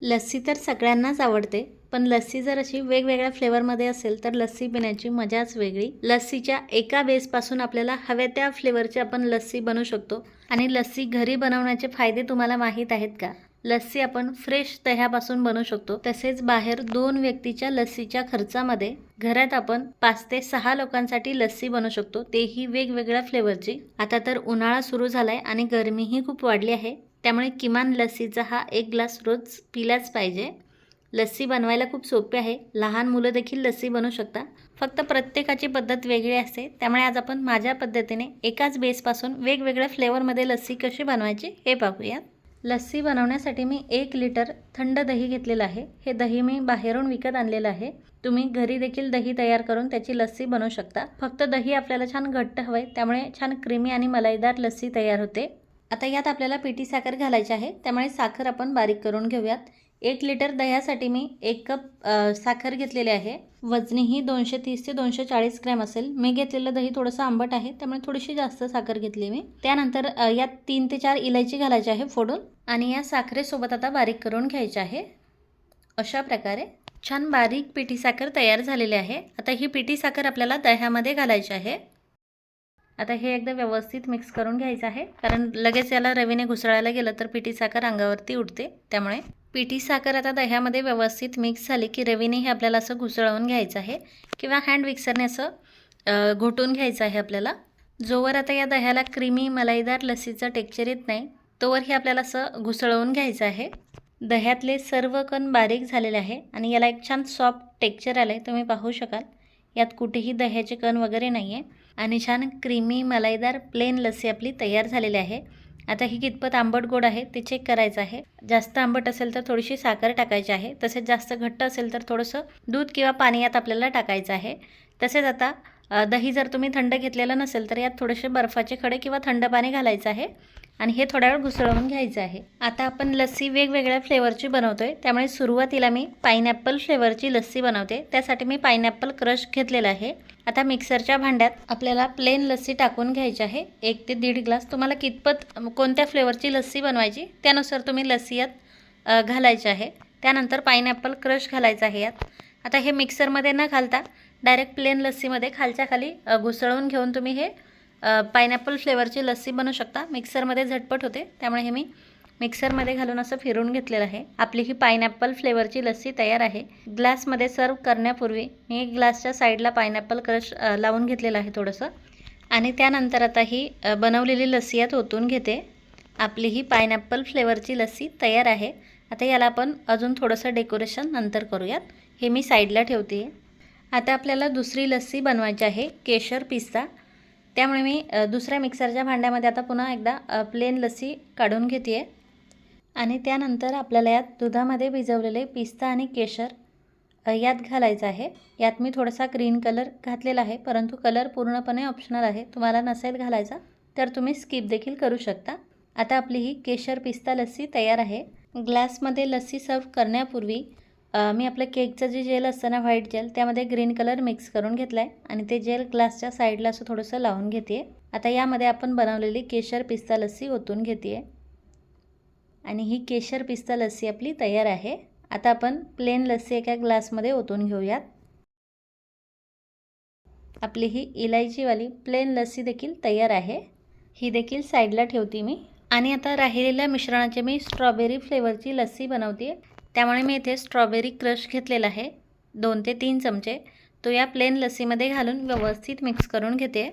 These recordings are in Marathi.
लस्सी तर सगळ्यांनाच आवडते, पण लस्सी जर अशी वेगवेगळ्या फ्लेवरमध्ये असेल तर लस्सी पिण्याची मजाच वेगळी। लस्सीच्या एका बेसपासून आपल्याला हव्या त्या फ्लेवरची आपण लस्सी बनवू शकतो। आणि लस्सी घरी बनवण्याचे फायदे तुम्हाला माहीत आहेत का? लस्सी आपण फ्रेश दह्यापासून बनवू शकतो। तसेच बाहेर 2 व्यक्तीच्या लस्सीच्या खर्चामध्ये घरात आपण 5 ते 6 लोकांसाठी लस्सी बनवू शकतो, तेही वेगवेगळ्या फ्लेवरची। आता तर उन्हाळा सुरू झालाय आणि गरमीही खूप वाढली आहे, त्यामुळे किमान लस्सीचा हा 1 ग्लास रोज पिलाच पाहिजे। लस्सी बनवायला खूप सोपे आहे, लहान मुलं देखील लस्सी बनवू शकता। फक्त प्रत्येकाची पद्धत वेगळी असते, त्यामुळे आज आपण माझ्या पद्धतीने एकाच बेसपासून वेगवेगळ्या फ्लेवरमध्ये लस्सी कशी बनवायची हे पाहूया। लस्सी बनवण्यासाठी मी 1 लिटर थंड दही घेतलेलं आहे। हे दही मी बाहेरून विकत आणलेलं आहे। तुम्ही घरी देखील दही तयार करून त्याची लस्सी बनवू शकता। फक्त दही आपल्याला छान घट्ट हवंय, त्यामुळे छान क्रीमी आणि मलाईदार लस्सी तयार होते। आता यात आपल्याला पिठी साखर घालायची आहे, त्यामुळे साखर आपण बारीक करून घेऊयात। 1 लिटर दह्यासाठी मी 1 कप साखर घेतलेली आहे। वजनीही 230 ते 240 ग्रॅम असेल। मी घेतलेलं दही थोडंसं आंबट आहे, त्यामुळे थोडीशी जास्त साखर घेतली मी। त्यानंतर यात 3 ते 4 इलायची घालायची आहे फोडून, आणि या साखरेसोबत आता बारीक करून घ्यायची आहे। अशा प्रकारे छान बारीक पिठी साखर तयार झालेली आहे। आता ही पिठी साखर आपल्याला दह्यामध्ये घालायची आहे। आता हे एकदा व्यवस्थित मिक्स करून घ्यायचं आहे, कारण लगेच याला रवीने घुसळायला गेलं तर पिठी साखर अंगावरती उडते। त्यामुळे पिठी साखर आता दह्यामध्ये व्यवस्थित मिक्स झाली की रवीने हे आपल्याला असं घुसळवून घ्यायचं आहे, किंवा हँड मिक्सरने असं घोटून घ्यायचं आहे आपल्याला। जोवर आता या दह्याला क्रीमी मलाईदार लस्सीचं टेक्स्चर येत नाही, तोवर हे आपल्याला असं घुसळवून घ्यायचं आहे। दह्यातले सर्व कण बारीक झालेले आहे आणि याला एक छान सॉफ्ट टेक्स्चर आलं आहे, तुम्ही पाहू शकाल। यात कुठेही दह्याचे कण वगैरे नाही आहे, आणि छान क्रीमी मलाईदार प्लेन लस्सी आपली तयार झालेली आहे। आता ही कितपत आंबट गोड आहे ते चेक करायचं आहे। जास्त आंबट असेल तर थोडीशी साखर टाकायची आहे, तसेच जास्त घट्ट असेल तर थोडंसं दूध किंवा पाणी यात आपल्याला टाकायचं आहे। तसेच आता दही जर तुम्ही थंड घेतलेलं नसेल तर यात थोडेसे बर्फाचे खडे किंवा थंड पाणी घालायचं आहे, आणि हे थोड्या वेळ घुसळवून घ्यायचं आहे। आता आपण लस्सी वेगवेगळ्या फ्लेवरची बनवतोय, त्यामुळे सुरुवातीला मी पायनॅपल फ्लेवरची लस्सी बनवते। त्यासाठी मी पायनॅपल क्रश घेतलेला आहे। आता मिक्सरच्या भांड्यात आपल्याला प्लेन लस्सी टाकून घ्यायची आहे, 1 ते 1.5 ग्लास। तुम्हाला कितपत कोणत्या फ्लेवरची लस्सी बनवायची त्यानुसार तुम्ही लस्सी यात घालायची आहे। त्यानंतर पायनॅपल क्रश घालायचा आहे यात। आता हे मिक्सरमध्ये न घालता डायरेक्ट प्लेन लस्सीमध्ये खालच्या खाली घुसळून घेऊन तुम्ही हे पायनॅपल फ्लेवरची लस्सी बनवू शकता। मिक्सरमध्ये झटपट होते, त्यामुळे हे मी मिक्सरमध्ये घालून असं फिरवून घेतलेलं आहे। आपली ही पायनॅपल फ्लेवरची लस्सी तयार आहे। ग्लासमध्ये सर्व करण्यापूर्वी मी ग्लासच्या साईडला पायनॅपल क्रश लावून घेतलेलं आहे थोडंसं, आणि त्यानंतर आता ही बनवलेली लस्सी यात ओतून घेते। आपली ही पायनॅपल फ्लेवरची लस्सी तयार आहे। आता याला आपण अजून थोडंसं डेकोरेशन नंतर करूयात, हे मी साईडला ठेवते। आता आपल्याला दुसरी लस्सी बनवायची आहे, केशर पिस्ता। त्यामुळे मी दुसऱ्या मिक्सरच्या भांड्यामध्ये आता पुन्हा एकदा प्लेन लस्सी काढून घेते आहे, आणि त्यानंतर आपल्याला यात दुधामध्ये भिजवलेले पिस्ता आणि केशर यात घालायचं आहे। यात मी थोडासा ग्रीन कलर घातलेला आहे, परंतु कलर पूर्णपणे ऑप्शनल आहे। तुम्हाला नसेल घालायचा तर तुम्ही स्किप देखील करू शकता। आता आपली ही केशर पिस्ता लस्सी तयार आहे। ग्लासमध्ये लस्सी सर्व करण्यापूर्वी मी आपलं केकचं जे जेल असतं ना, व्हाईट जेल, त्यामध्ये ग्रीन कलर मिक्स करून घेतला आहे, आणि ते जेल ग्लासच्या साईडला असं थोडंसं लावून घेते। आता यामध्ये आपण बनवलेली केशर पिस्ता लस्सी ओतून घेते, आणि ही केशर पिस्ता लस्सी आपली तयार आहे। आता आपण प्लेन लस्सी एका ग्लासमध्ये ओतून घेऊयात। आपली ही इलायचीवाली प्लेन लस्सी देखील तयार आहे, ही देखील साईडला ठेवते मी। आणि आता राहिलेल्या मिश्रणाचे मी स्ट्रॉबेरी फ्लेवरची लस्सी बनवते। त्यामुळे मी इथे स्ट्रॉबेरी क्रश घेतलेला आहे 2 ते 3 चमचे, तो या प्लेन लस्सीमध्ये घालून व्यवस्थित मिक्स करून घेते।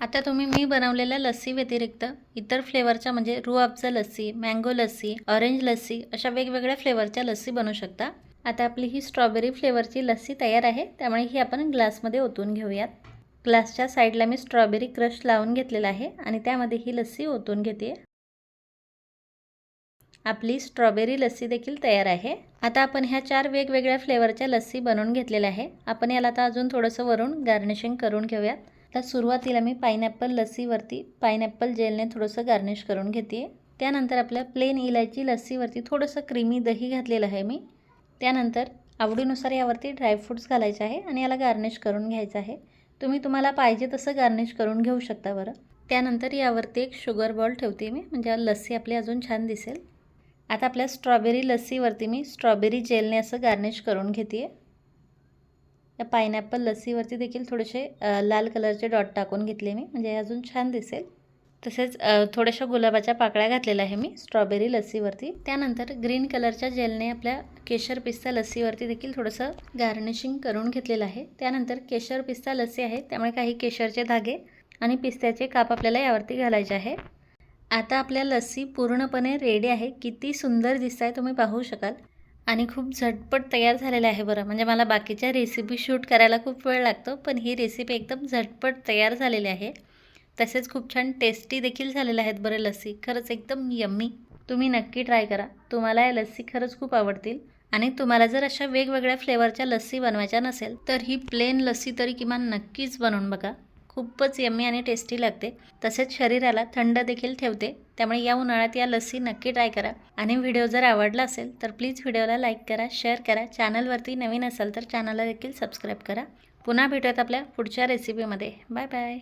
आता तुम्ही मी बनवलेल्या लस्सी व्यतिरिक्त इतर फ्लेवरच्या म्हणजे रूह अफजा लस्सी, मँगो लस्सी, ऑरेंज लस्सी अशा वेगवेगळ्या फ्लेवरच्या लस्सी बनवू शकता। आता आपली ही स्ट्रॉबेरी फ्लेवरची लस्सी तयार आहे, त्यामुळे ही आपण ग्लासमध्ये ओतून घेऊयात। ग्लासच्या साईडला मी स्ट्रॉबेरी क्रश लावून घेतलेला आहे, आणि त्यामध्ये ही लस्सी ओतून घेते। आपली स्ट्रॉबेरी लस्सी देखील तयार आहे। आता आपण ह्या 4 वेगवेगळ्या फ्लेवरच्या लस्सी बनवून घेतलेल्या आहे। आपण याला आता अजून थोडंसं वरून गार्निशिंग करून घेऊयात। आता सुरुवातीला मी पायनॅपल लस्सीवरती पायनॅपल जेलने थोडंसं गार्निश करून घेते। त्यानंतर आपल्या प्लेन इलायची लस्सीवरती थोडंसं क्रीमी दही घातलेलं आहे मी। त्यानंतर आवडीनुसार यावरती ड्रायफ्रूट्स घालायचे आहे, आणि याला गार्निश करून घ्यायचं आहे। तुम्हाला पाहिजे तसं गार्निश करून घेऊ शकता बरं। त्यानंतर यावरती एक शुगर बॉल ठेवते मी, म्हणजे लस्सी आपली अजून छान दिसेल। आता आपल्या स्ट्रॉबेरी लस्सीवरती मी स्ट्रॉबेरी जेलने असं गार्निश करून घेते. या पायनॅपल लस्सीवरती देखील थोडेसे लाल कलरचे डॉट टाकून घेतले मी, म्हणजे अजून छान दिसेल. तसेच थोड्याशा गुलाबाच्या पाकळ्या घातलेल्या आहे मी स्ट्रॉबेरी लस्सीवरती. त्यानंतर ग्रीन कलरच्या जेलने आपल्या केशर पिस्ता लस्सीवरती देखील थोडंसं गार्निशिंग करून घेतलेलं आहे. त्यानंतर केशर पिस्ता लस्सी आहे, त्यामुळे काही केशरचे धागे आणि पिस्त्याचे काप आपल्याला यावरती घालायचे आहे. आता आपल्या लस्सी पूर्णपणे रेडी आहे. किती सुंदर दिसत आहे तुम्ही पाहू शकाल आणि खूप झटपट तयार झालेलं आहे बरं. म्हणजे मला बाकीच्या रेसिपी शूट करायला खूप वेळ लागतो, पण ही रेसिपी एकदम झटपट तयार झालेली आहे. तसेच खूप छान टेस्टी देखील झालेल्या आहेत बरं लस्सी. खरंच एकदम यम्मी. तुम्ही नक्की ट्राय करा. तुम्हाला या लस्सी खरंच खूप आवडतील. आणि तुम्हाला जर अशा वेगवेगळ्या फ्लेवरच्या लस्सी बनवायच्या नसेल तर ही प्लेन लस्सी तरी किमान नक्कीच बनवून बघा. खूपच यम्मी आणि टेस्टी लागते. तसेच शरीराला थंड देखील ठेवते. त्यामुळे या उन्हाळ्यात या लस्सी नक्की ट्राय करा. आणि व्हिडिओ जर आवडला असेल तर प्लीज व्हिडिओला लाईक करा, शेअर करा. चॅनलवरती नवीन असाल तर चॅनलला देखील सबस्क्राईब करा. पुन्हा भेटूयात आपल्या पुढच्या रेसिपीमध्ये. Bye bye.